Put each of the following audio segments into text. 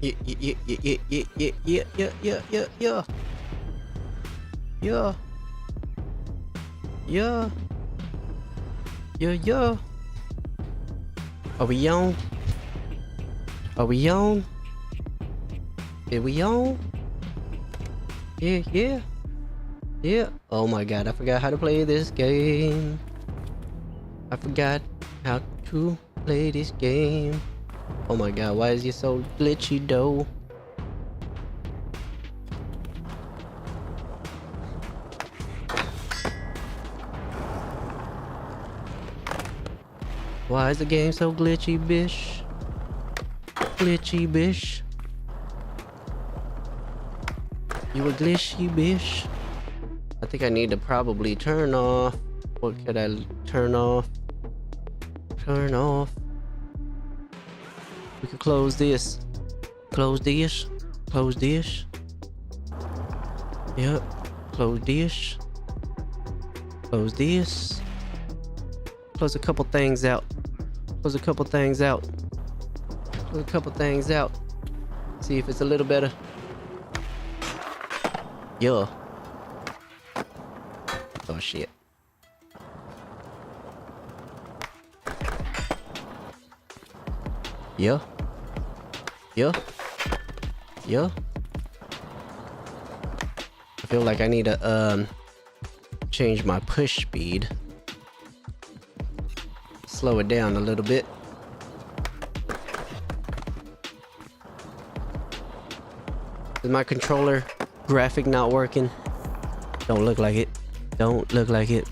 Yeah, yeah, yeah, yeah, yeah, yeah, yeah, yeah, yeah, yeah, yeah. Yeah. Yeah. Yeah, yeah. Are we on? Are we on? Are we on? Yeah, yeah. Yeah. Oh my god, I forgot how to play this game. I forgot how to play this game. Oh my god, why is it so glitchy though? Why is the game so glitchy, bish? Glitchy, bish. You a glitchy, bish? I think I need to probably turn off. What could I turn off? Turn off. We could close this. Close this. Close this. Yep. Close this. Close this. Close a couple things out. Close a couple things out. Close a couple things out. See if it's a little better. Yeah. Oh shit. Yeah. Yeah. Yeah. I feel like I need to change my push speed. Slow it down a little bit. Is my controller graphic not working? Don't look like it. Don't look like it.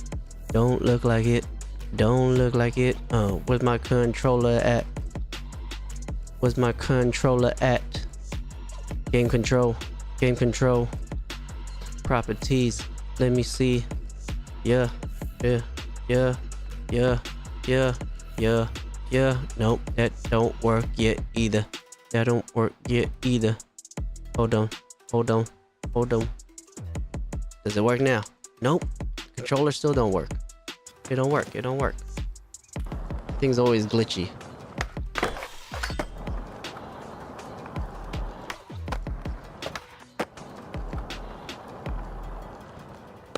Don't look like it. Don't look like it. Oh, where's my controller at? Where's my controller at? Game control. Game control. Properties. Let me see. Yeah. Yeah. Yeah. Yeah. Yeah. Yeah. Yeah. Nope. That don't work yet either. That don't work yet either. Hold on. Hold on. Hold on. Does it work now? Nope. Controller still don't work. It don't work. It don't work. Things always glitchy.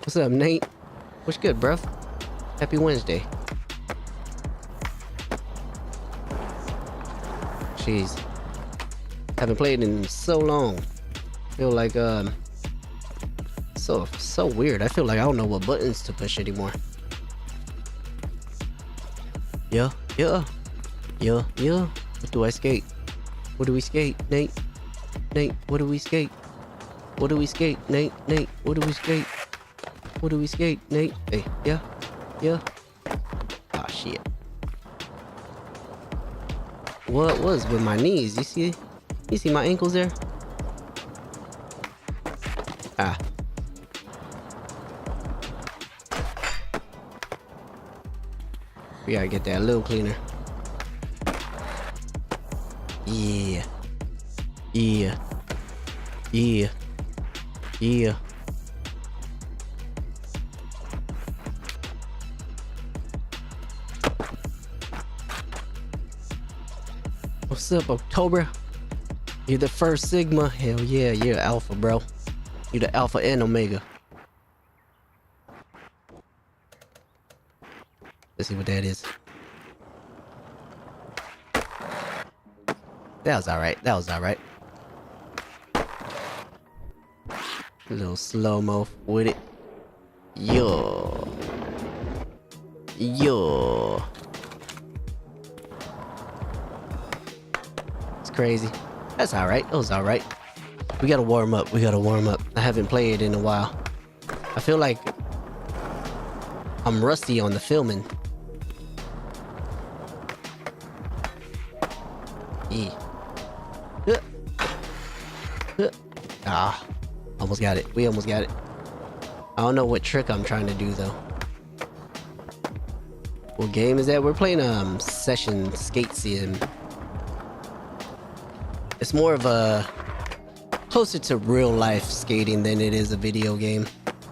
What's up, Nate? What's good, bruv? Happy Wednesday. Jeez. Haven't played in so long. Feel like so weird. I feel like I don't know what buttons to push anymore. Yeah, yeah. Yeah, yeah. What do I skate? What do we skate? Nate? Nate, what do we skate? What do we skate? Nate, Nate, what do we skate? What do we skate? Nate? Hey, yeah, yeah. Ah, shit. What was with my knees? You see? You see my ankles there? Ah. We gotta get that a little cleaner. Yeah. Yeah. Yeah. Yeah. What's up, October? You're the first Sigma. Hell yeah, you're Alpha, bro. You're the Alpha and Omega. Let's see what that is. That was alright. That was alright. A little slow-mo with it. Yo. Yo. It's crazy. That's alright. That was alright. We gotta warm up. We gotta warm up. I haven't played in a while. I feel like I'm rusty on the filming. Yeah. Ah. Almost got it. We almost got it. I don't know what trick I'm trying to do though. What game is that? We're playing session skate sim. It's more of a closer to real life skating than it is a video game.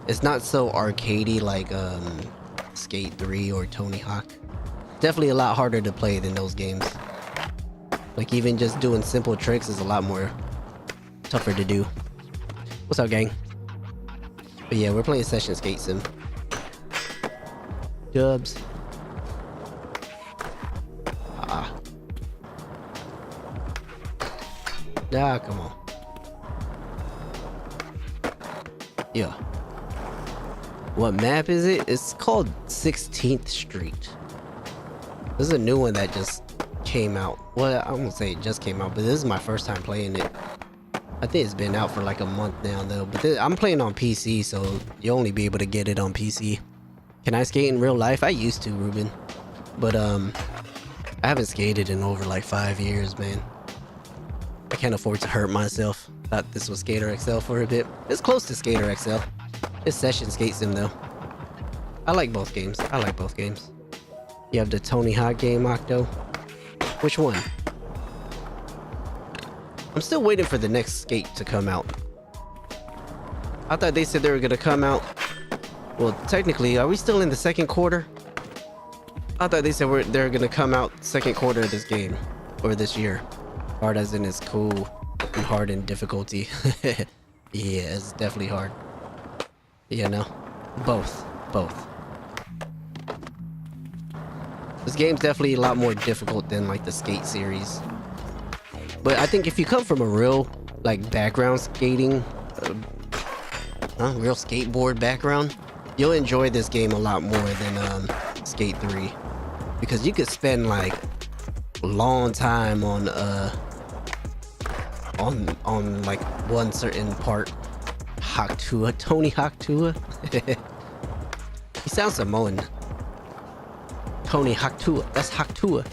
It's not so arcadey like Skate 3 or Tony Hawk. Definitely a lot harder to play than those games. Like even just doing simple tricks is a lot more tougher to do. What's up, gang? But yeah, we're playing Session Skate Sim. Dubs. Ah, come on. Yeah. What map is it? It's called 16th Street. This is a new one that just came out. Well, I won't say it just came out, but this is my first time playing it. I think it's been out for like a month now though, but I'm playing on PC, so you'll only be able to get it on PC. Can I skate in real life? I used to, Ruben. But I haven't skated in over like 5 years, man. I can't afford to hurt myself. Thought this was Skater XL for a bit. It's close to Skater XL. It's Session Skate Sim though. I like both games. I like both games. You have the Tony Hawk game, Octo. Which one? I'm still waiting for the next skate to come out. I thought they said they were gonna come out. Well, technically, are we still in the second quarter? I thought they said they're gonna come out second quarter of this game. Or this year. Hard as in it's cool. And hard in difficulty. Yeah, it's definitely hard. Yeah, no. Both. This game's definitely a lot more difficult than like the Skate series. But I think if you come from a real like background skating, real skateboard background, you'll enjoy this game a lot more than Skate 3. Because you could spend like a long time on like one certain part. Tony Hawk Tua. He sounds Samoan. Tony Hawk Tua. That's Hawk Tua.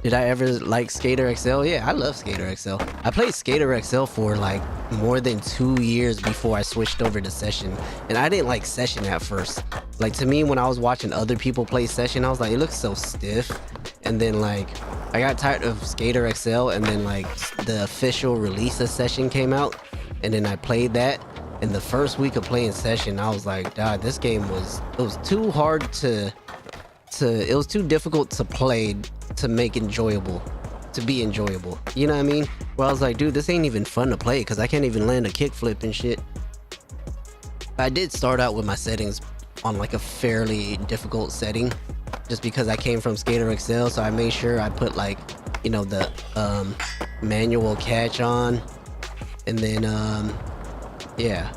Did I ever like Skater XL? Yeah, I love Skater XL. I played Skater XL for like more than 2 years before I switched over to Session. And I didn't like Session at first. Like to me, when I was watching other people play Session, I was like, it looks so stiff. And then like, I got tired of Skater XL, and then like the official release of Session came out. And then I played that. And the first week of playing Session, I was like, God, this game it was too hard it was too difficult to play to make enjoyable, to be enjoyable. You know what I mean? Well, I was like, dude, this ain't even fun to play because I can't even land a kickflip and shit. I did start out with my settings on like a fairly difficult setting just because I came from Skater XL, so I made sure I put like, you know, the manual catch on, and then yeah.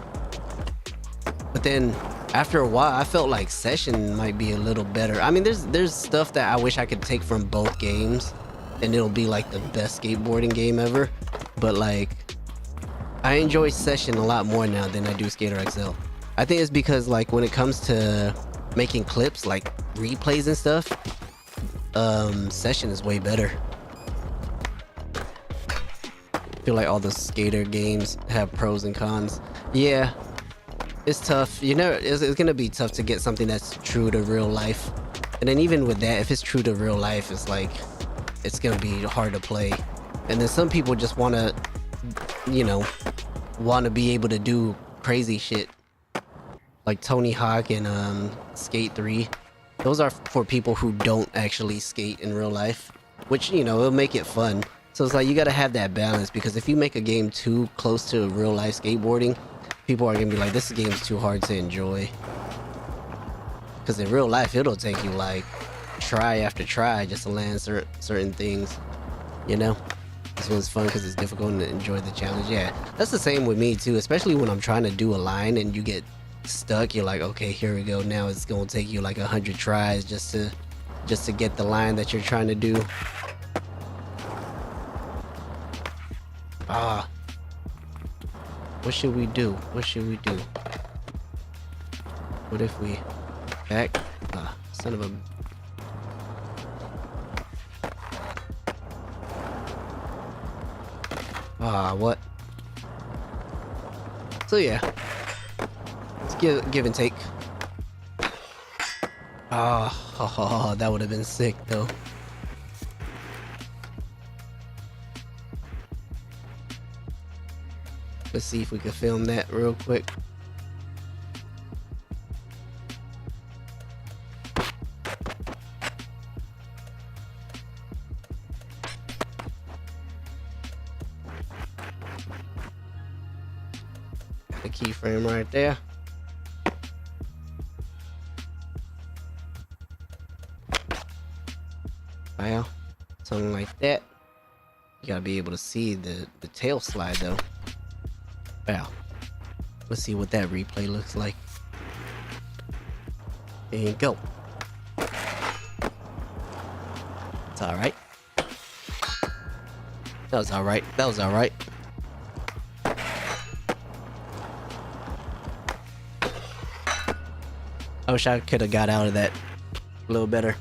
But then after a while, I felt like Session might be a little better. I mean, there's stuff that I wish I could take from both games, and it'll be like the best skateboarding game ever. But like, I enjoy Session a lot more now than I do Skater XL. I think it's because like when it comes to making clips, like replays and stuff, Session is way better. I feel like all the skater games have pros and cons. Yeah. It's tough. You know, it's gonna be tough to get something that's true to real life. And then even with that, if it's true to real life, it's like, it's gonna be hard to play. And then some people just wanna, you know, wanna be able to do crazy shit. Like Tony Hawk and Skate 3. Those are for people who don't actually skate in real life. Which, you know, it'll make it fun. So it's like, you gotta have that balance, because if you make a game too close to real life skateboarding, people are gonna be like, this game's too hard to enjoy. Because in real life, it'll take you like try after try just to land certain things, you know? This one's fun because it's difficult and enjoy the challenge. Yeah, that's the same with me too, especially when I'm trying to do a line and you get stuck. You're like, okay, here we go. Now it's gonna take you like 100 tries just to get the line that you're trying to do. What should we do? What should we do? What if we back? Son of a... what? So yeah. Let's give and take. That would have been sick though. Let's see if we can film that real quick. the keyframe right there. Wow, something like that. You gotta be able to see the tail slide though. Wow. Let's see what that replay looks like. And go. It's alright. That was alright. That was alright. I wish I could have got out of that a little better.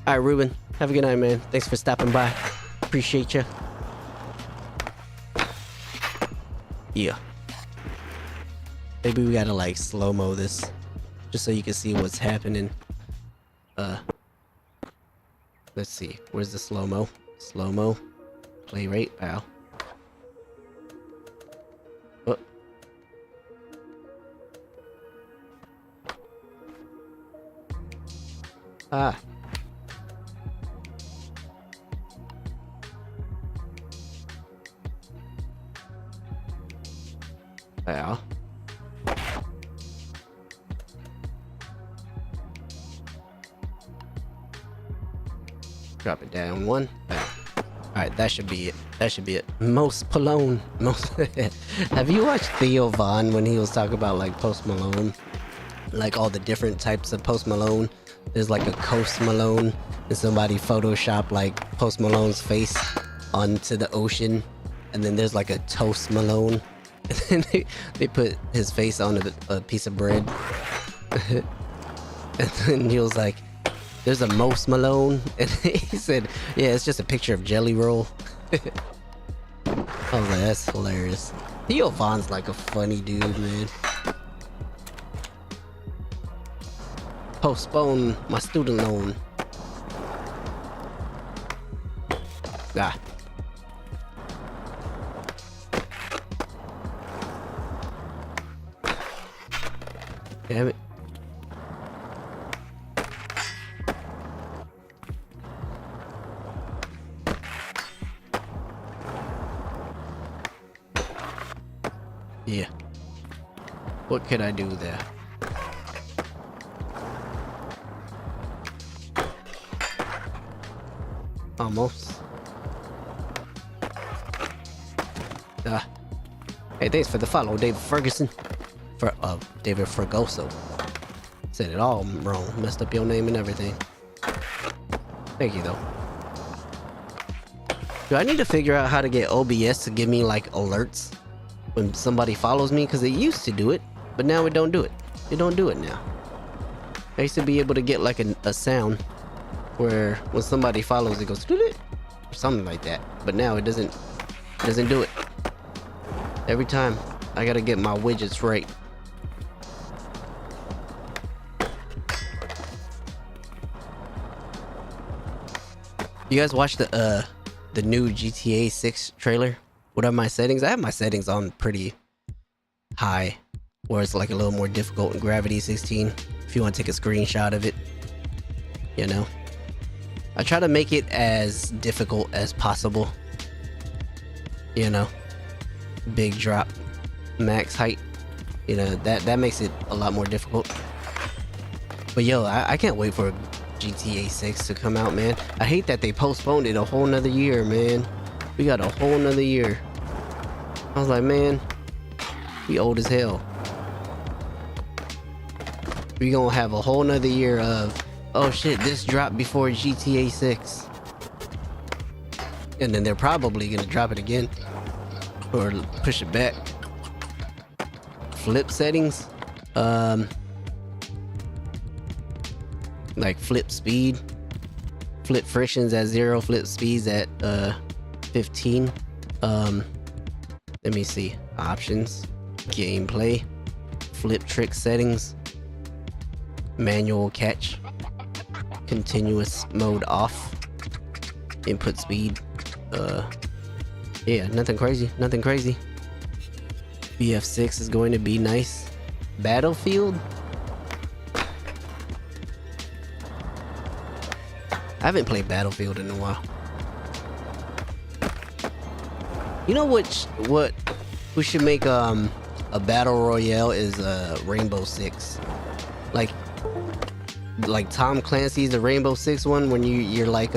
Alright, Ruben. Have a good night, man. Thanks for stopping by. Appreciate you. Yeah. Maybe we gotta like slow-mo this. Just so you can see what's happening. Let's see. Where's the slow-mo? Slow-mo. Play rate. Wow. Oh. Ah. Wow. Drop it down one. Alright, that should be it. That should be it. Most Malone. Most. Have you watched Theo Von when he was talking about like Post Malone? Like all the different types of Post Malone. There's like a Coast Malone, and somebody photoshopped like Post Malone's face onto the ocean, and then there's like a Toast Malone, and then they put his face on a piece of bread, and then he was like, "There's a Most Malone," and he said, "Yeah, it's just a picture of Jelly Roll." I was like, that's hilarious. Theo Von's like a funny dude, man. Postpone my student loan. Ah. Damn it. Yeah. What could I do there? Almost. Ah. Hey, thanks for the follow, David Ferguson. David Fergoso. Said it all wrong. Messed up your name and everything. Thank you, though. Do I need to figure out how to get OBS to give me, like, alerts when somebody follows me? Because it used to do it, but now it don't do it. It don't do it now. I used to be able to get, like, a sound where when somebody follows, it goes or something like that. But now it doesn't do it. Every time I gotta get my widgets right. You guys watch the new GTA 6 trailer? What are my settings? I have my settings on pretty high, where it's like a little more difficult in Gravity 16. If you want to take a screenshot of it, you know. I try to make it as difficult as possible. You know, big drop, max height. You know, that makes it a lot more difficult. But yo, I can't wait for GTA 6 to come out, man. I hate that they postponed it a whole nother year, man. We got a whole nother year. I was like, man, we old as hell. We gonna have a whole nother year of, oh shit, this dropped before GTA 6. And then they're probably gonna drop it again. Or push it back. Flip settings. Like flip speed. Flip frictions at 0, flip speeds at 15. Let me see. Options. Gameplay. Flip trick settings. Manual catch. Continuous mode off. Input speed. Yeah, nothing crazy. Nothing crazy. BF6 is going to be nice. Battlefield? I haven't played Battlefield in a while. You know what we should make a battle royale is a Rainbow Six. Like Tom Clancy's the Rainbow Six one, when you're like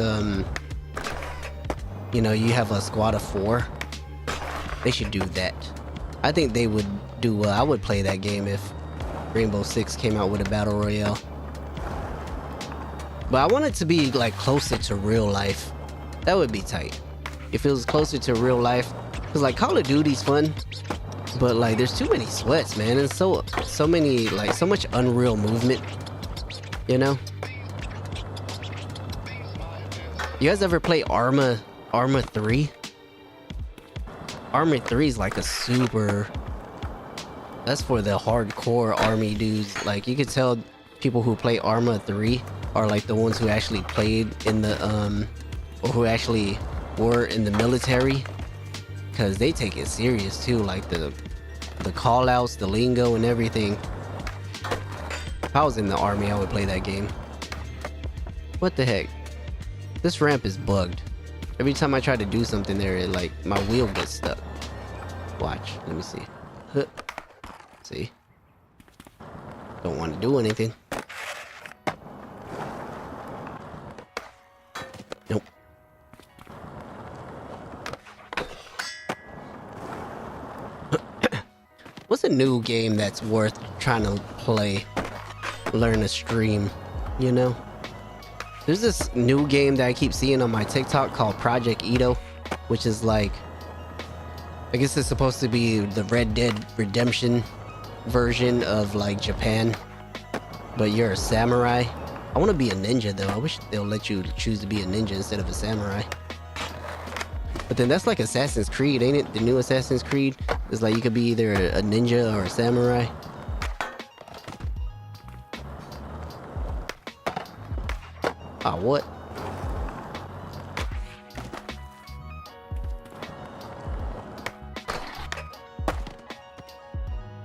you know, you have a squad of 4. They should do that. I think they would do well. I would play that game if Rainbow Six came out with a battle royale. But I want it to be like closer to real life. That would be tight. If it was closer to real life. Cause like Call of Duty's fun, but like there's too many sweats, man. And so many, like, so much unreal movement. You know? You guys ever play Arma 3? Arma 3 is like a super... That's for the hardcore army dudes. Like, you could tell people who play Arma 3 are like the ones who actually played in the or who actually were in the military, because they take it serious too, like the call outs, the lingo and everything. If I was in the army, I would play that game. What the heck? This ramp is bugged. Every time I try to do something there, it, like, my wheel gets stuck. Watch, let me see. Huh. See? Don't want to do anything. Nope. What's a new game that's worth trying to play? Learn to stream, you know? There's this new game that I keep seeing on my TikTok called Project Ito, which is like, I guess it's supposed to be the Red Dead Redemption version of like Japan, but you're a samurai. I want to be a ninja though. I wish they'll let you choose to be a ninja instead of a samurai. But then that's like Assassin's Creed, ain't it? The new Assassin's Creed is like you could be either a ninja or a samurai. Ah, what?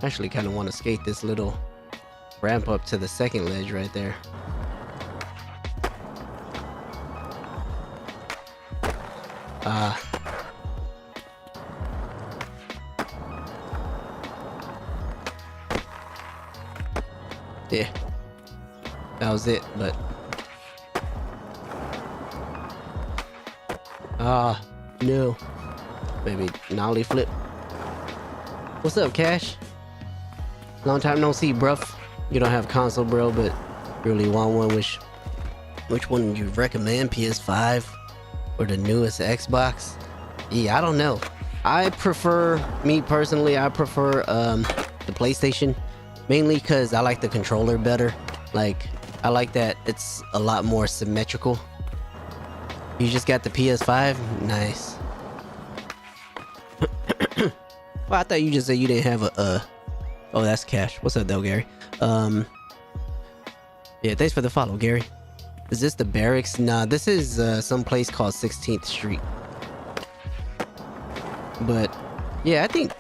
I actually kind of want to skate this little ramp up to the second ledge right there. Yeah, that was it, but no, maybe nollie flip. What's up, Cash? Long time no see, bruv. You don't have console, bro, but really want one. Which one would you recommend? PS5 or the newest Xbox? Yeah, I don't know. Me personally, I prefer the PlayStation, mainly because I like the controller better. Like, I like that it's a lot more symmetrical. You just got the PS5? Nice. Well, I thought you just said you didn't have a oh, that's Cash. What's up though, Gary? Yeah, thanks for the follow, Gary. Is this the barracks? Nah, this is some place called 16th Street. But yeah, I think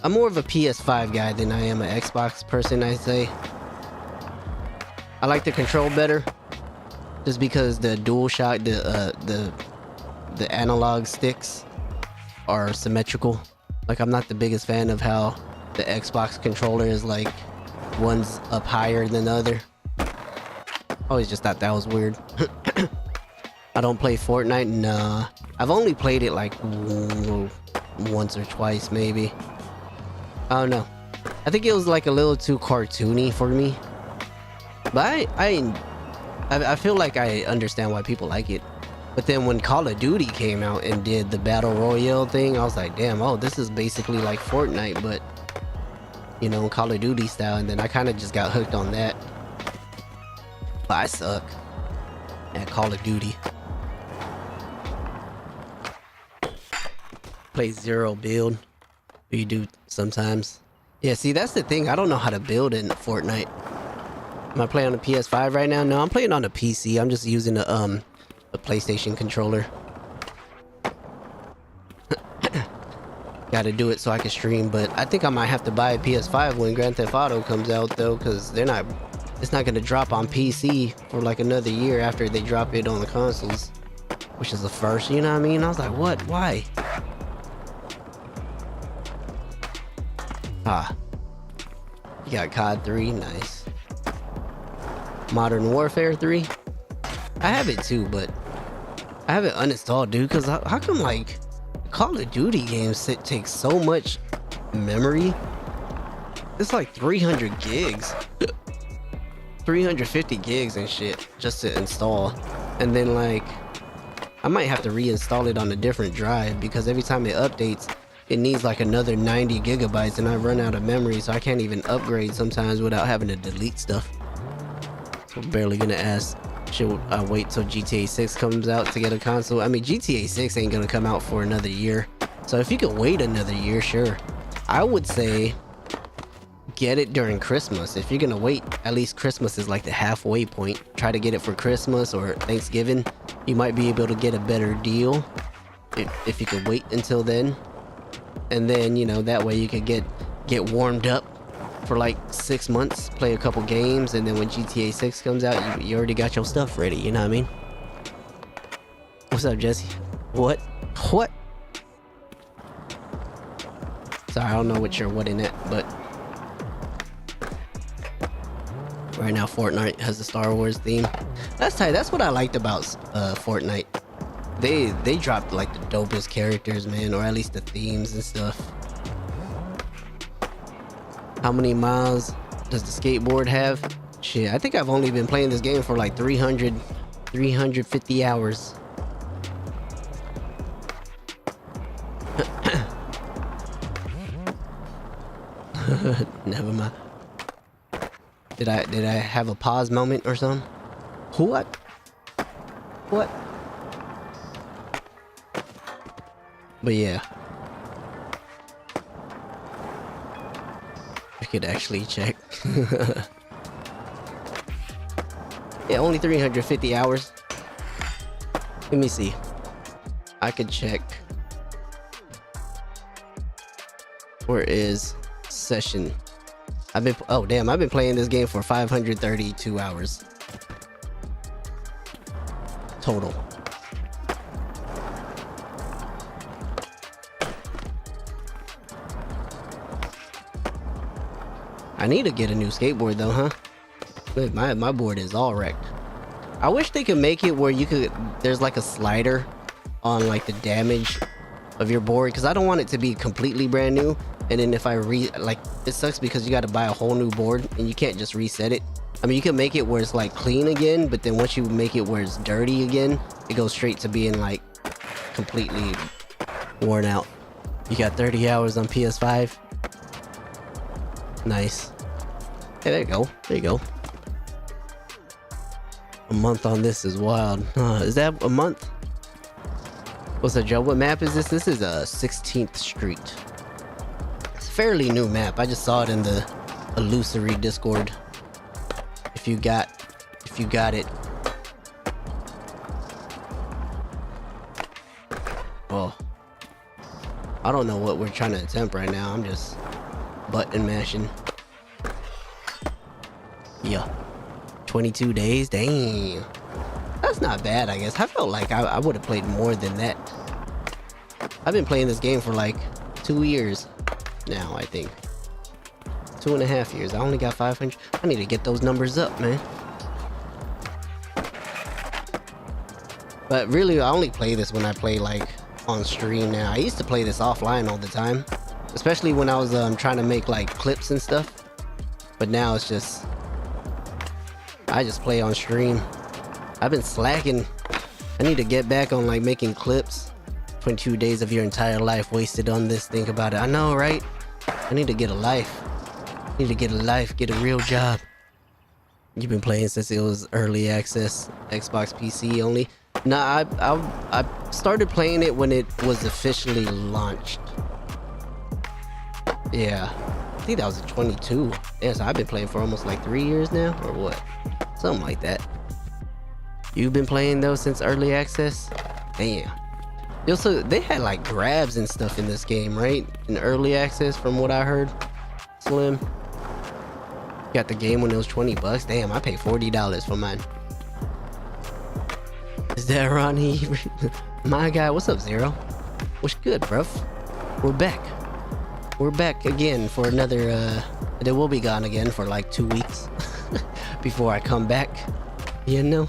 I'm more of a PS5 guy than I am an Xbox person, I'd say. I like the control better, just because the DualShock, the analog sticks are symmetrical. Like, I'm not the biggest fan of how the Xbox controller is like one's up higher than the other. Always just thought that was weird. I don't play Fortnite. Nah, I've only played it like once or twice, maybe. I don't know. I think it was like a little too cartoony for me. But I feel like I understand why people like it. But then when Call of Duty came out and did the Battle Royale thing, I was like, damn, oh, this is basically like Fortnite, but, you know, Call of Duty style. And then I kind of just got hooked on that. But I suck at Call of Duty. Play zero build. You do sometimes. Yeah, see, that's the thing. I don't know how to build in Fortnite. Am I playing on the PS5 right now? No, I'm playing on the PC. I'm just using a PlayStation controller. Gotta do it so I can stream, but I think I might have to buy a PS5 when Grand Theft Auto comes out though, because it's not gonna drop on PC for like another year after they drop it on the consoles, which is the first, you know what I mean? I was like, what? Why? Ah. You got COD 3, nice. Modern Warfare 3. I have it too, but I have it uninstalled, dude, because how come, like, Call of Duty games take so much memory? It's like 300 gigs. 350 gigs and shit just to install. And then, like, I might have to reinstall it on a different drive because every time it updates, it needs like another 90 gigabytes and I run out of memory, so I can't even upgrade sometimes without having to delete stuff. So I'm barely gonna ask. Should I wait till GTA 6 comes out to get a console? I mean, GTA 6 ain't gonna come out for another year. So if you could wait another year, sure. I would say get it during Christmas. If you're gonna wait, at least Christmas is like the halfway point. Try to get it for Christmas or Thanksgiving. You might be able to get a better deal if you could wait until then. And then, you know, that way you could get warmed up for like 6 months, play a couple games, and then when GTA 6 comes out, you already got your stuff ready, you know what I mean? What's up, Jesse? What? What? Sorry, I don't know what you're what in it, but right now Fortnite has the Star Wars theme. That's tight. That's what I liked about Fortnite. They dropped like the dopest characters, man, or at least the themes and stuff. How many miles does the skateboard have? Shit, I think I've only been playing this game for like 350 hours. Never mind. Did I have a pause moment or something? What? What? But yeah. I could actually check. Yeah, only 350 hours. Let me see. I could check. Where is session? Oh damn, I've been playing this game for 532 hours. Total. I need to get a new skateboard though, huh? Look, my board is all wrecked. I wish they could make it where you could, there's like a slider on like the damage of your board, because I don't want it to be completely brand new. And then if I like, it sucks because you got to buy a whole new board and you can't just reset it. I mean, you can make it where it's like clean again, but then once you make it where it's dirty again, it goes straight to being like completely worn out. You got 30 hours on PS5. Nice. Hey, there you go. There you go. A month on this is wild. Is that a month? What's that, Joe? What map is this? This is 16th Street. It's a fairly new map. I just saw it in the Illusory Discord. If you got it. Well, I don't know what we're trying to attempt right now. I'm just button mashing. Yeah. 22 days? Dang. That's not bad, I guess. I felt like I would have played more than that. I've been playing this game for like 2 years now, I think. 2.5 years. I only got 500. I need to get those numbers up, man. But really, I only play this when I play like on stream now. I used to play this offline all the time. Especially when I was trying to make like clips and stuff. But now it's just, I just play on stream. I've been slacking. I need to get back on like making clips. 22 days of your entire life wasted on this. Think about it. I know, right? I need to get a life. I need to get a life, get a real job. You've been playing since it was early access, Xbox PC only. Nah, I started playing it when it was officially launched. Yeah, I think that was in 22. Yeah, so I've been playing for almost like 3 years now, or what? Something like that. You've been playing though since early access? Damn. Also, they had like grabs and stuff in this game, right? In early access, from what I heard. Slim. Got the game when it was 20 bucks. Damn, I paid $40 for mine. Is that Ronnie? My guy, what's up, Zero? What's good, bruv? We're back. we're back again for another, they will be gone again for like 2 weeks before I come back, you know?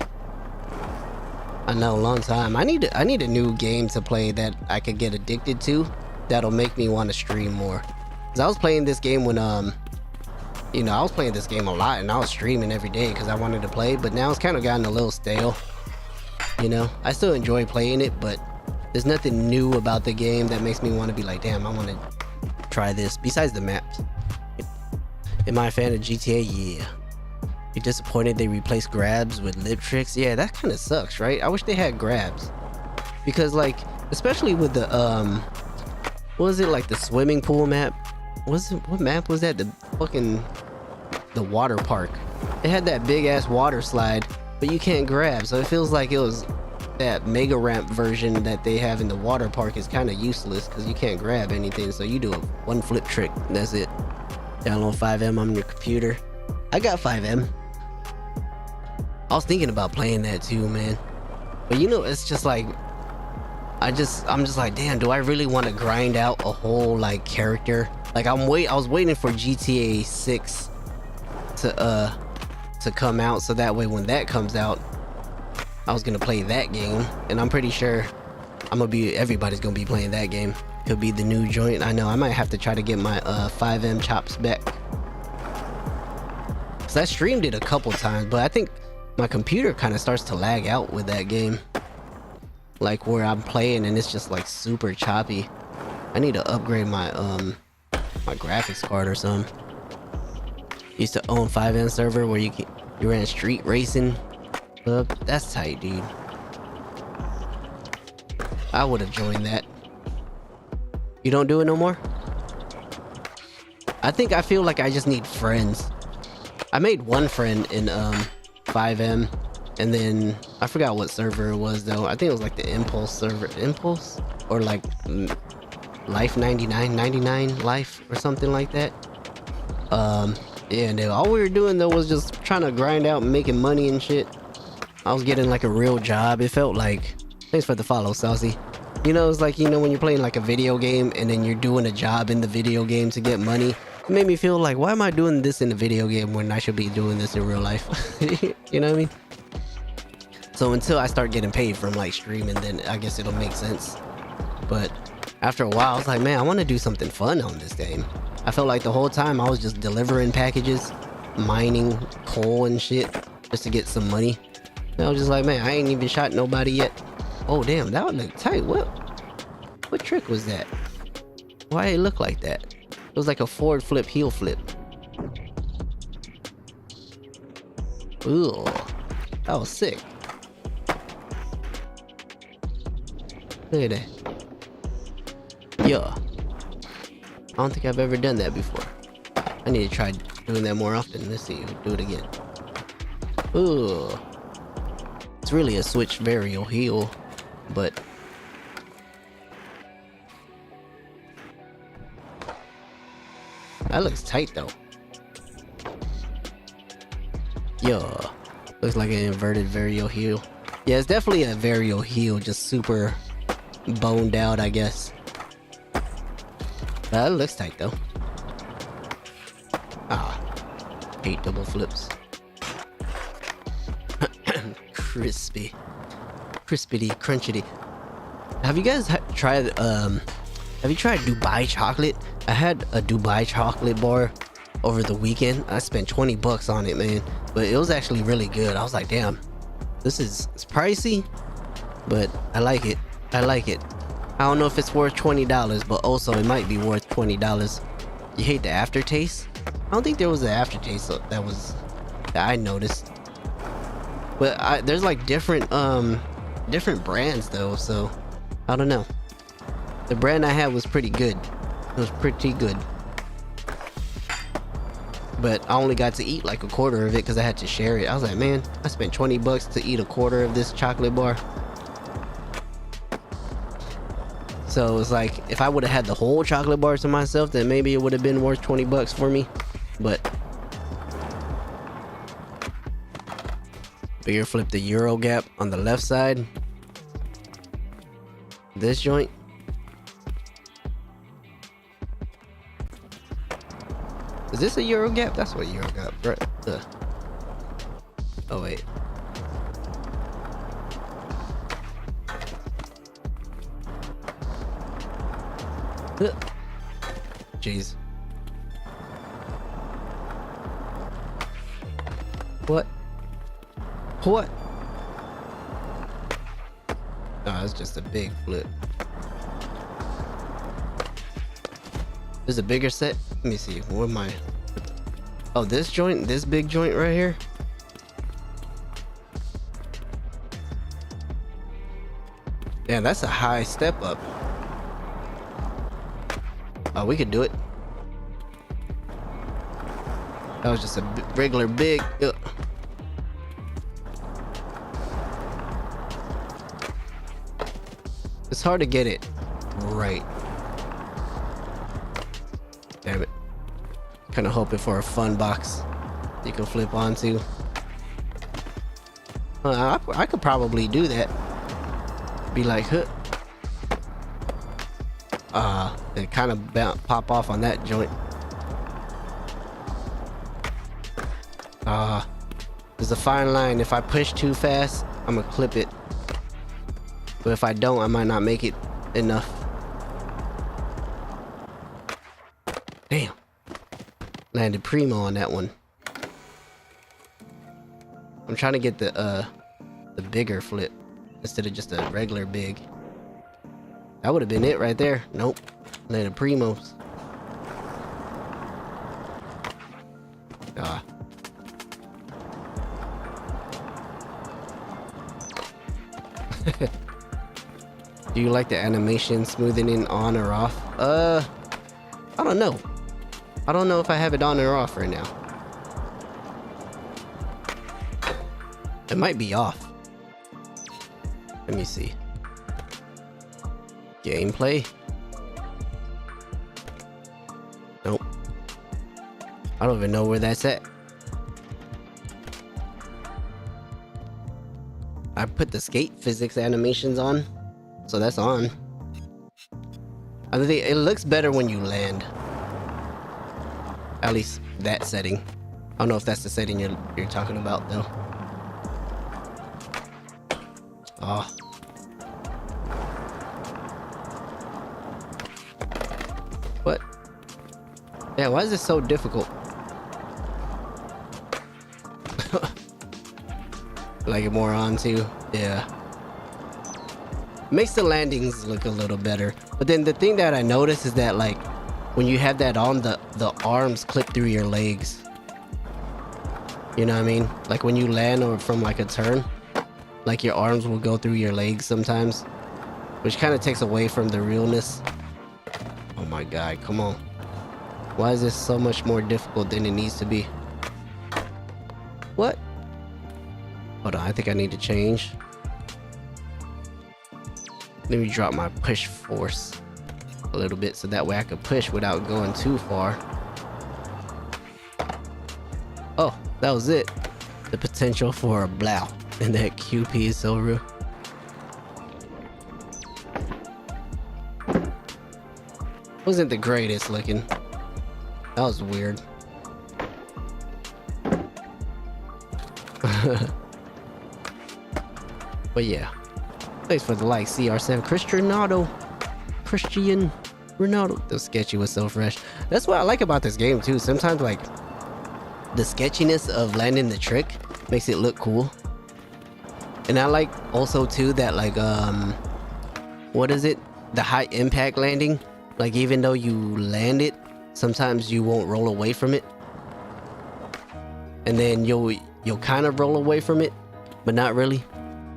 I know, a long time. I need a new game to play that I could get addicted to that'll make me want to stream more. Cause I was playing this game when, you know, I was playing this game a lot and I was streaming every day because I wanted to play, but now it's kind of gotten a little stale, you know? I still enjoy playing it, but there's nothing new about the game that makes me want to be like, damn, I want to try this, besides the maps. Am I a fan of GTA? Yeah. You disappointed they replaced grabs with lip tricks? Yeah, that kind of sucks, right? I wish they had grabs. Because, like, especially with the, what was it, like the swimming pool map? What map was that? The fucking, the water park. It had that big ass water slide, but you can't grab, so it feels like it was that mega ramp version that they have in the water park is kind of useless because you can't grab anything, so you do one flip trick and that's it. Download 5M on your computer. I got 5M. I was thinking about playing that too, man, but you know, it's just like I'm just like, damn, do I really want to grind out a whole like character? Like I was waiting for GTA 6 to come out, so that way when that comes out I was gonna play that game, and I'm pretty sure everybody's gonna be playing that game. Could be the new joint. I know I might have to try to get my 5M chops back. So I streamed it a couple times, but I think my computer kind of starts to lag out with that game. Like where I'm playing and it's just like super choppy. I need to upgrade my my graphics card or something. Used to own 5M server where you ran street racing. That's tight, dude. I would have joined that. You don't do it no more? I feel like I just need friends. I made one friend in 5M, and then I forgot what server it was though. I think it was like the Impulse server. Impulse? Or like Life 99 Life or something like that. Yeah, dude, all we were doing though was just trying to grind out and making money and shit. I was getting like a real job. It felt like, thanks for the follow, Saucy. You know, it's like, you know, when you're playing like a video game and then you're doing a job in the video game to get money. It made me feel like, why am I doing this in the video game when I should be doing this in real life? You know what I mean? So until I start getting paid from like streaming, then I guess it'll make sense. But after a while, I was like, man, I want to do something fun on this game. I felt like the whole time I was just delivering packages, mining coal and shit just to get some money. And I was just like, man, I ain't even shot nobody yet. Oh damn, that would look tight. What trick was that? Why did it look like that? It was like a forward flip, heel flip. Ooh, that was sick. Look at that. Yeah. I don't think I've ever done that before. I need to try doing that more often. Let's see, do it again. Ooh. It's really a switch varial heel, but that looks tight though. Yeah. Looks like an inverted varial heel. Yeah, it's definitely a varial heel, just super boned out, I guess. That looks tight though. Ah, hate double flips. Crispity, crunchity. Have you guys tried have you tried Dubai chocolate? I had a Dubai chocolate bar over the weekend. I spent 20 bucks on it, man, but it was actually really good. I was like, damn, it's pricey, but I like it. I don't know if it's worth $20, but also it might be worth $20. You hate the aftertaste? I don't think there was an aftertaste that I noticed. But there's like different brands though, so I don't know. The brand I had was pretty good. It was pretty good. But I only got to eat like a quarter of it because I had to share it. I was like, man, I spent 20 bucks to eat a quarter of this chocolate bar. So it's like, if I would have had the whole chocolate bar to myself, then maybe it would have been worth 20 bucks for me. But bigger flip the Euro gap on the left side. This joint. Is this a Euro gap? That's what Euro gap, right? Oh wait. Jeez. What? What? No, it's just a big flip. There's a bigger set. Let me see. Where am I? Oh, this joint, this big joint right here. Yeah, that's a high step up. Oh, we could do it. That was just a regular big. Ugh. It's hard to get it right. Damn it. Kind of hoping for a fun box you can flip onto. I could probably do that. Be like, huh. It kind of pop off on that joint. There's a fine line. If I push too fast, I'm gonna clip it. But if I don't, I might not make it enough. Damn. Landed primo on that one. I'm trying to get the bigger flip instead of just a regular big. That would have been it right there. Nope. Landed primos. Ah. Do you like the animation smoothing on or off? I don't know. I don't know if I have it on or off right now. It might be off. Let me see. Gameplay. Nope. I don't even know where that's at. I put the skate physics animations on, so that's on. I think it looks better when you land. At least that setting. I don't know if that's the setting you're talking about though. Oh. What? Yeah, why is this so difficult? Like it more on too. Yeah. Makes the landings look a little better. But then the thing that I noticed is that like when you have that on, the arms clip through your legs. You know what I mean? Like when you land or from like a turn, like your arms will go through your legs sometimes, which kind of takes away from the realness. Oh my god, come on. Why is this so much more difficult than it needs to be? What? Hold on, I think I need to change. Let me drop my push force a little bit so that way I can push without going too far. Oh, that was it. The potential for a blow. And that QP is so real. Wasn't the greatest looking. That was weird. But yeah. Thanks for the like, CR7. Cristian Ronaldo. The sketchy was so fresh. That's what I like about this game too. Sometimes like the sketchiness of landing the trick makes it look cool. And I like also too that like what is it? The high impact landing. Like even though you land it, sometimes you won't roll away from it. And then you'll kind of roll away from it, but not really.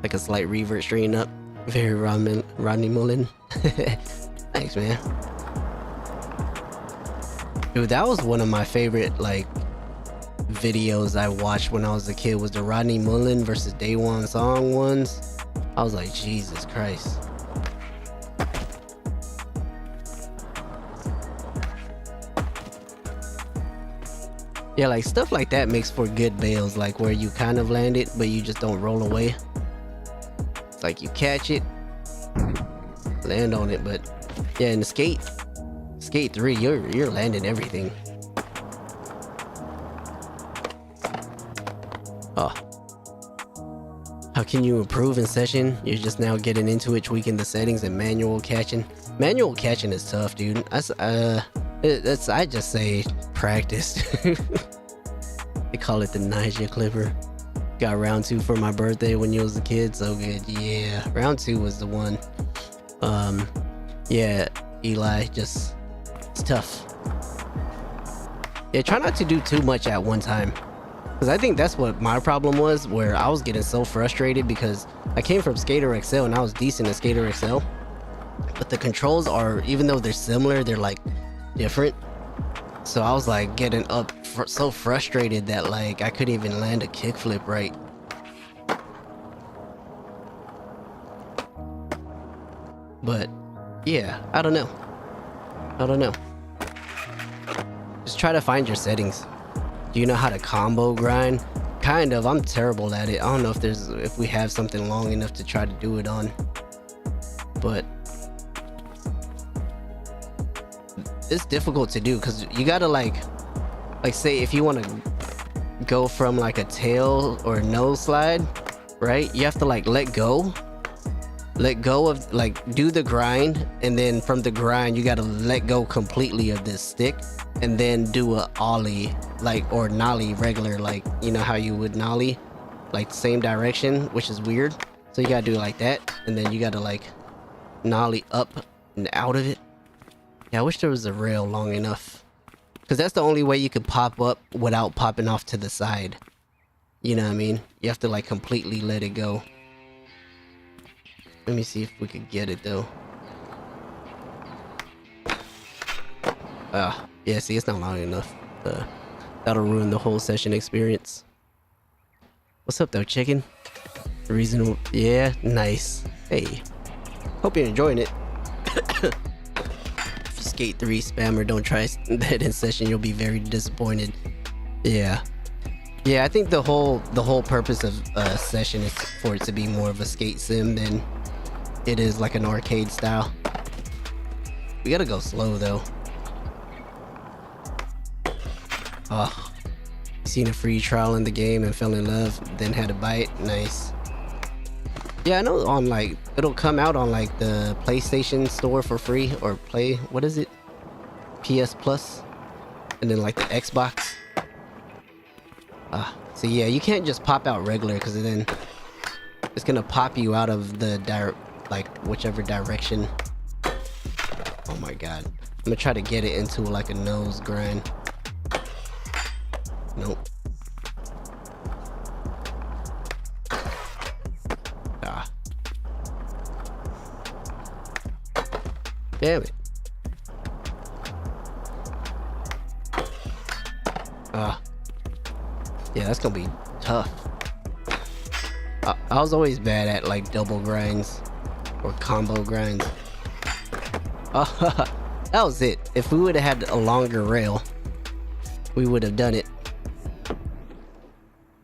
Like a slight revert straight up. Very Rodney Mullen. Thanks, man. Dude, that was one of my favorite like videos I watched when I was a kid, was the Rodney Mullen versus Day One Song ones. I was like, Jesus Christ. Yeah, like stuff like that makes for good bails, like where you kind of land it, but you just don't roll away. It's like you catch it, land on it, but yeah, in the Skate 3, you're landing everything. How can you improve in session? You're just now getting into it, tweaking the settings and manual catching. Manual catching is tough, dude. I just say practice. They call it the Niger Clipper. Got round 2 for my birthday when you was a kid. So good. Yeah, round 2 was the one. Yeah, Eli, just it's tough. Yeah, try not to do too much at one time. Because I think that's what my problem was, where I was getting so frustrated because I came from Skater XL and I was decent at Skater XL. But the controls are, even though they're similar, they're like different. So I was like getting up so frustrated that like I couldn't even land a kickflip right. But yeah, I don't know. Just try to find your settings. Do you know how to combo grind? Kind of. I'm terrible at it. I don't know if we have something long enough to try to do it on. But it's difficult to do because you gotta like say if you want to go from like a tail or a nose slide, right? You have to like let go of, like, do the grind, and then from the grind you gotta let go completely of this stick and then do a ollie, like, or nollie regular, like, you know how you would nollie, like the same direction, which is weird. So you gotta do it like that, and then you gotta like nollie up and out of it. Yeah, I wish there was a rail long enough, because that's the only way you could pop up without popping off to the side. You know what I mean? You have to like completely let it go. Let me see if we could get it though. Yeah, see, it's not long enough. That'll ruin the whole session experience. What's up though, chicken? Reasonable. Yeah, nice. Hey, hope you're enjoying it. If you Skate 3 spammer, don't try that in session. You'll be very disappointed. Yeah, I think the whole purpose of session is for it to be more of a skate sim than it is like an arcade style. We gotta go slow though. Oh, seen a free trial in the game and fell in love, then had a bite. Nice. Yeah, I know on like it'll come out on like the PlayStation store for free, or what is it? PS Plus, and then like the Xbox. So yeah, you can't just pop out regular, because then it's gonna pop you out of the whichever direction. Oh my god. I'm gonna try to get it into like a nose grind. Nope. Damn it. Yeah, that's gonna be tough. I was always bad at like double grinds or combo grinds. That was it. If we would have had a longer rail, we would have done it.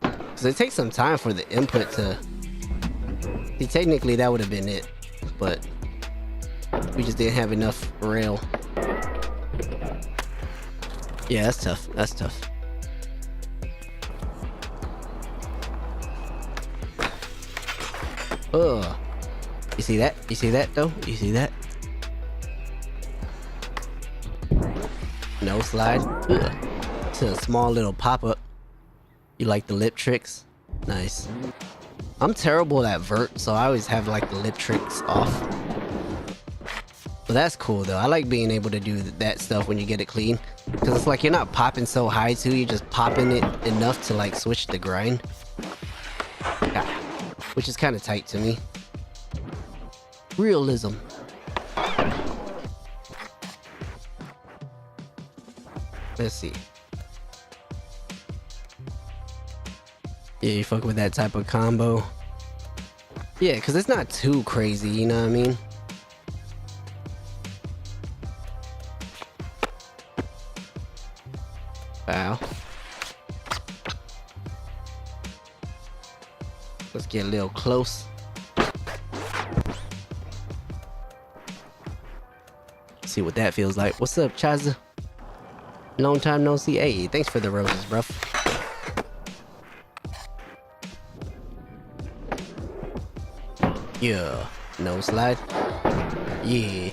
Because it takes some time for the input to... See, technically that would have been it, but we just didn't have enough rail. Yeah, that's tough. That's tough. Ugh. You see that? You see that though? You see that? No slide. Ugh. It's a small little pop-up. You like the lip tricks? Nice. I'm terrible at vert, so I always have like the lip tricks off. But that's cool though. I like being able to do that stuff when you get it clean, because it's like you're not popping so high too, you're just popping it enough to like switch the grind. Which is kind of tight to me. Realism. Let's see. Yeah, you fuck with that type of combo. Yeah, because it's not too crazy, you know what I mean? Wow. Let's get a little close. See what that feels like. What's up, Chaza? Long time no see. Hey, thanks for the roses, bruv. Yeah. No slide. Yeah.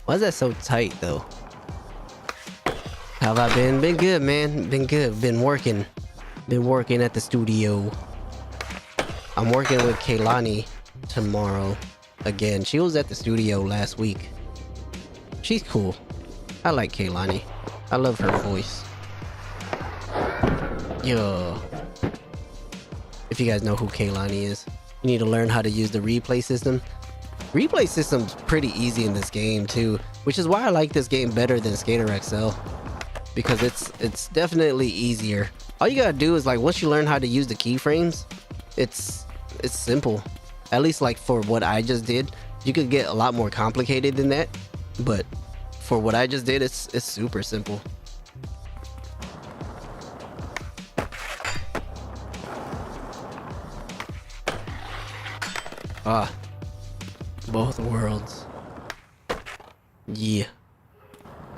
Why is that so tight though? How have I been? Been good, man. Been good. Been working. Been working at the studio. I'm working with Kaylani tomorrow. Again, she was at the studio last week. She's cool. I like Kaylani. I love her voice. Yeah. If you guys know who Kaylani is, you need to learn how to use the replay system. Replay system's pretty easy in this game too, which is why I like this game better than Skater XL. Because it's definitely easier. All you gotta do is like once you learn how to use the keyframes, it's simple. At least like for what I just did. You could get a lot more complicated than that, but for what I just did, it's super simple. Ah, both worlds. Yeah.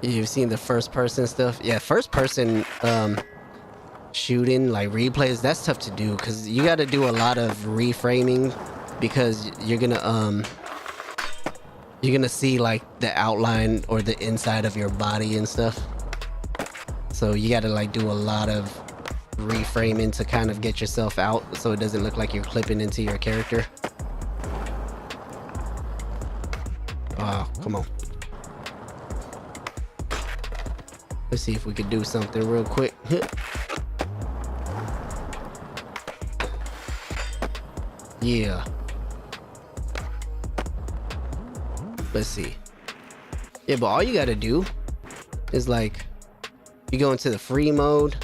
You've seen the first person stuff? Yeah, first person shooting like replays, that's tough to do because you got to do a lot of reframing because you're gonna see like the outline or the inside of your body and stuff. So you got to like do a lot of reframing to kind of get yourself out so it doesn't look like you're clipping into your character. Oh, come on. Let's see if we could do something real quick. Yeah. Let's see. Yeah, but all you gotta do is like, you go into the free mode.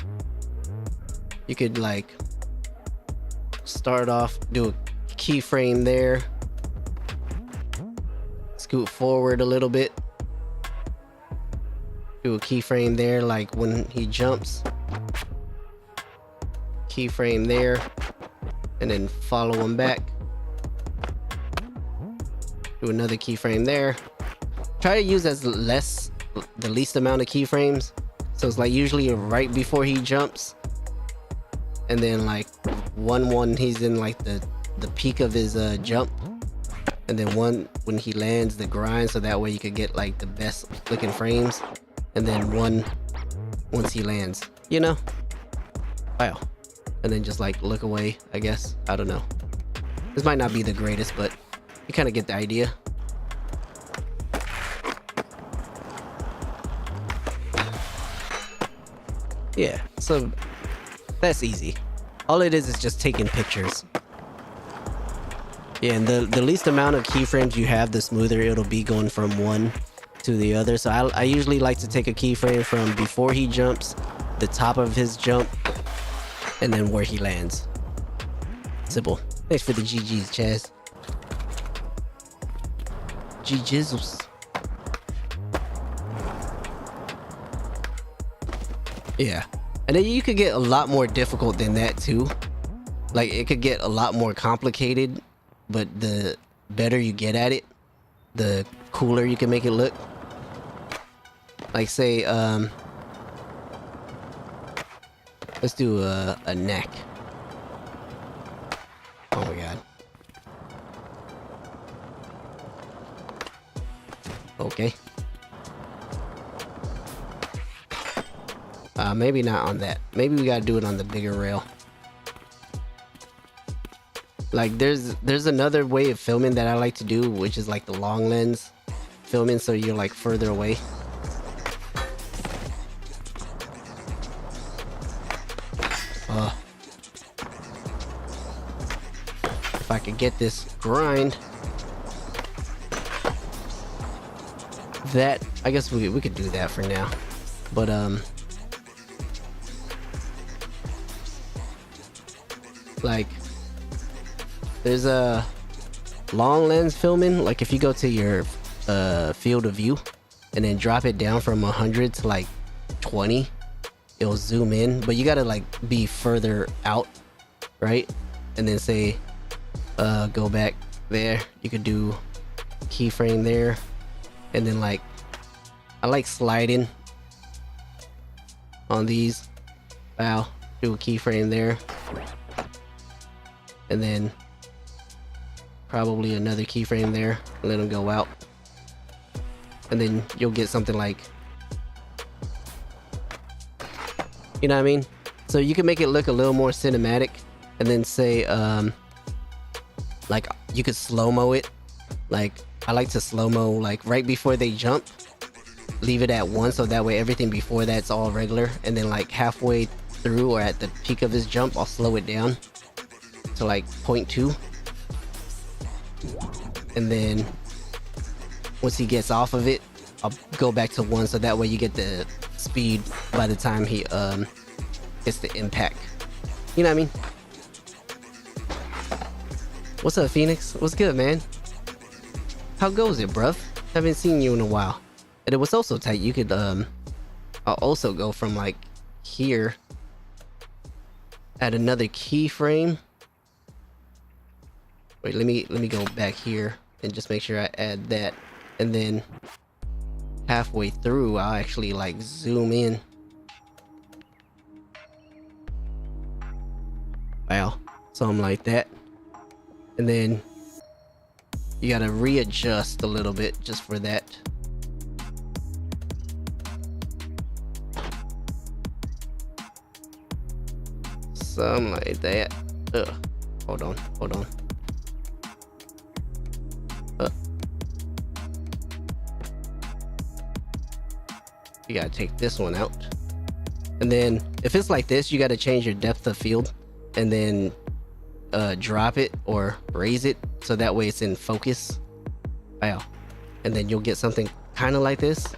You could like start off, do a keyframe there. Scoot forward a little bit. Do a keyframe there, like when he jumps. Keyframe there, and then follow him back. Do another keyframe there. Try to use the least amount of keyframes. So it's like usually right before he jumps, and then like one he's in like the peak of his jump, and then one when he lands the grind, so that way you could get like the best looking frames. And then one once he lands, you know? Wow. And then just like look away, I guess. I don't know. This might not be the greatest, but you kind of get the idea. Yeah, so that's easy. All it is just taking pictures. Yeah, and the least amount of keyframes you have, the smoother it'll be going from one to the other. So I usually like to take a keyframe from before he jumps, the top of his jump, and then where he lands. Simple. Thanks for the GGs, Chaz. G-jizzles. Yeah. And then you could get a lot more difficult than that too. Like it could get a lot more complicated, but the better you get at it, the cooler you can make it look. Like say, let's do a neck. Oh my god. Okay. Maybe not on that. Maybe we gotta do it on the bigger rail. Like there's another way of filming that I like to do, which is like the long lens filming, so you're like further away. If I could get this grind, that I guess we could do that for now. But like there's a long lens filming. Like if you go to your field of view and then drop it down from 100 to like 20, it'll zoom in, but you gotta like be further out, right? And then say go back there. You could do keyframe there, and then like I like sliding on these. Wow, do a keyframe there, and then probably another keyframe there, let them go out, and then you'll get something like, you know what I mean? So you can make it look a little more cinematic, and then say like you could slow-mo it. Like I like to slow-mo like right before they jump, leave it at 1, so that way everything before that's all regular, and then like halfway through or at the peak of his jump I'll slow it down to like 0.2, and then once he gets off of it I'll go back to 1, so that way you get the speed by the time he gets the impact. You know what I mean? What's up, Phoenix? What's good, man? How goes it, bruv? Haven't seen you in a while. And it was also tight. You could I'll also go from like here, add another keyframe. Wait, let me go back here and just make sure I add that, and then halfway through I'll actually like zoom in. Wow, something like that. And then you gotta readjust a little bit just for that. Something like that. Hold on. You gotta take this one out. And then if it's like this, you gotta change your depth of field, and then drop it or raise it so that way it's in focus. Wow. And then you'll get something kind of like this.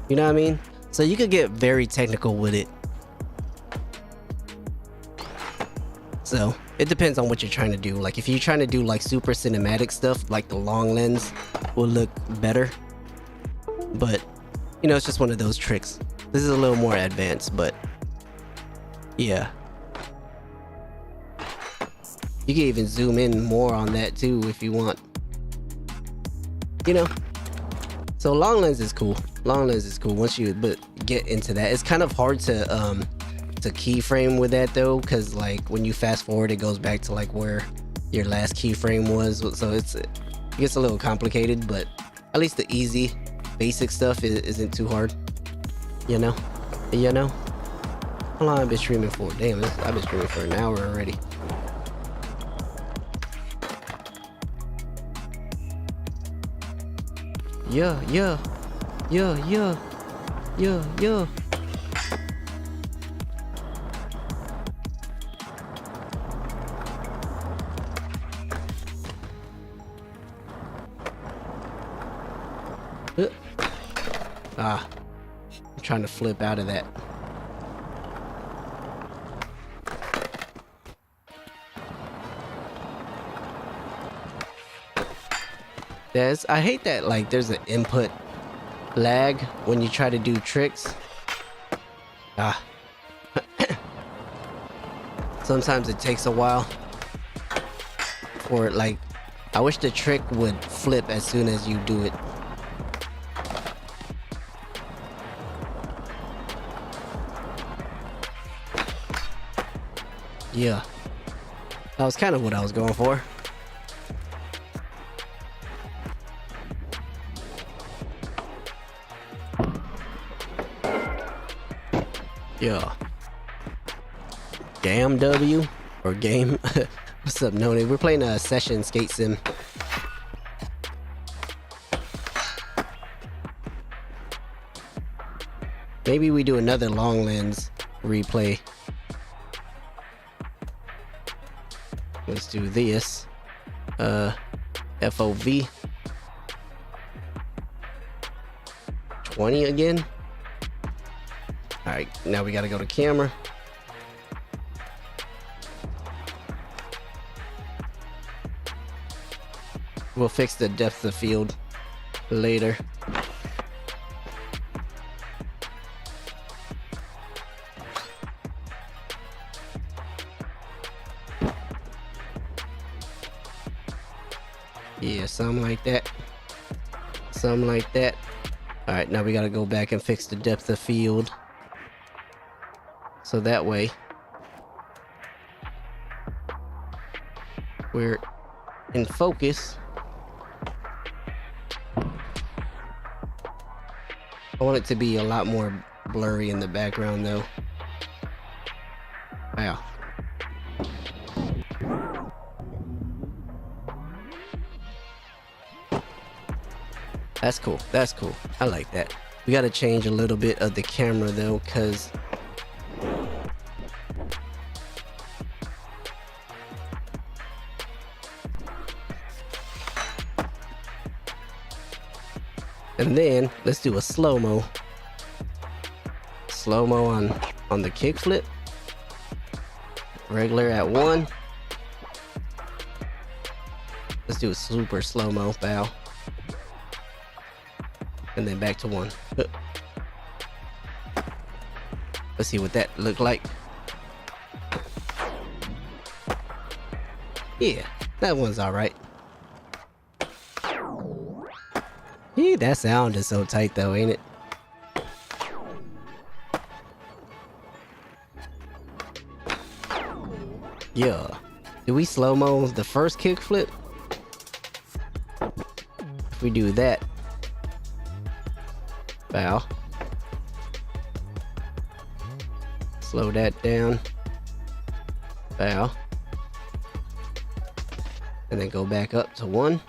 You know what I mean? So you could get very technical with it. So it depends on what you're trying to do. Like if you're trying to do like super cinematic stuff, like the long lens will look better. But you know, it's just one of those tricks. This is a little more advanced, but yeah. You can even zoom in more on that too if you want. You know? So long lens is cool. Long lens is cool once you get into that. It's kind of hard to keyframe with that though, because like when you fast forward it goes back to like where your last keyframe was. So it gets a little complicated, but at least the easy basic stuff isn't too hard. You know? You know? How long have I been streaming for? Damn, I've been streaming for an hour already. Yeah. I'm trying to flip out of that. I hate that like there's an input lag when you try to do tricks. Sometimes it takes a while for it. Like I wish the trick would flip as soon as you do it. Yeah, that was kind of what I was going for. Yeah. Damn W or game. What's up, Noni? We're playing a session skate sim. Maybe we do another long lens replay. Let's do this. FOV 20 again. Alright, now we gotta go to camera. We'll fix the depth of field later. Yeah, something like that. Something like that. Alright, now we gotta go back and fix the depth of field. So that way we're in focus. I want it to be a lot more blurry in the background though. Wow. That's cool. That's cool. I like that. We got to change a little bit of the camera though, because and then let's do a slow-mo. Slow-mo on the kickflip. Regular at 1. Let's do a super slow-mo bow. And then back to 1. Let's see what that looked like. Yeah, that one's alright. Yeah, that sound is so tight though, ain't it? Yeah. Do we slow-mo the first kickflip? If we do that. Bow. Slow that down. Bow. And then go back up to 1.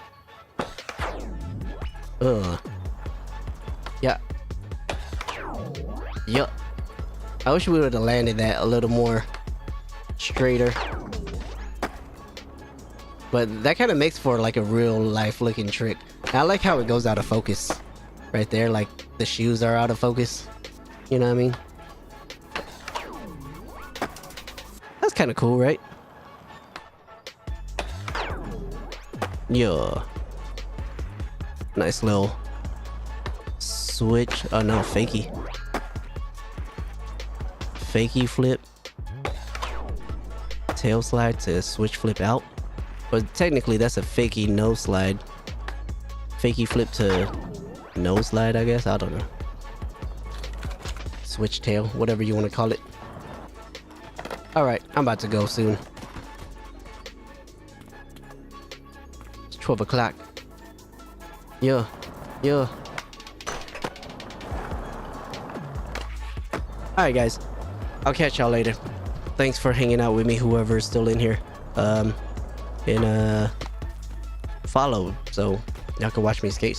Yeah. Yup. I wish we would have landed that a little more straighter. But that kind of makes for like a real life looking trick. I like how it goes out of focus. Right there, like the shoes are out of focus. You know what I mean? That's kind of cool, right? Yeah. Nice little switch. Oh no, fakie. Fakie flip. Tail slide to switch flip out. But technically that's a fakie nose slide. Fakie flip to nose slide, I guess. I don't know. Switch tail, whatever you want to call it. Alright, I'm about to go soon. It's 12 o'clock. Yeah. Yeah. Alright guys, I'll catch y'all later. Thanks for hanging out with me, whoever's still in here. And follow so y'all can watch me skate.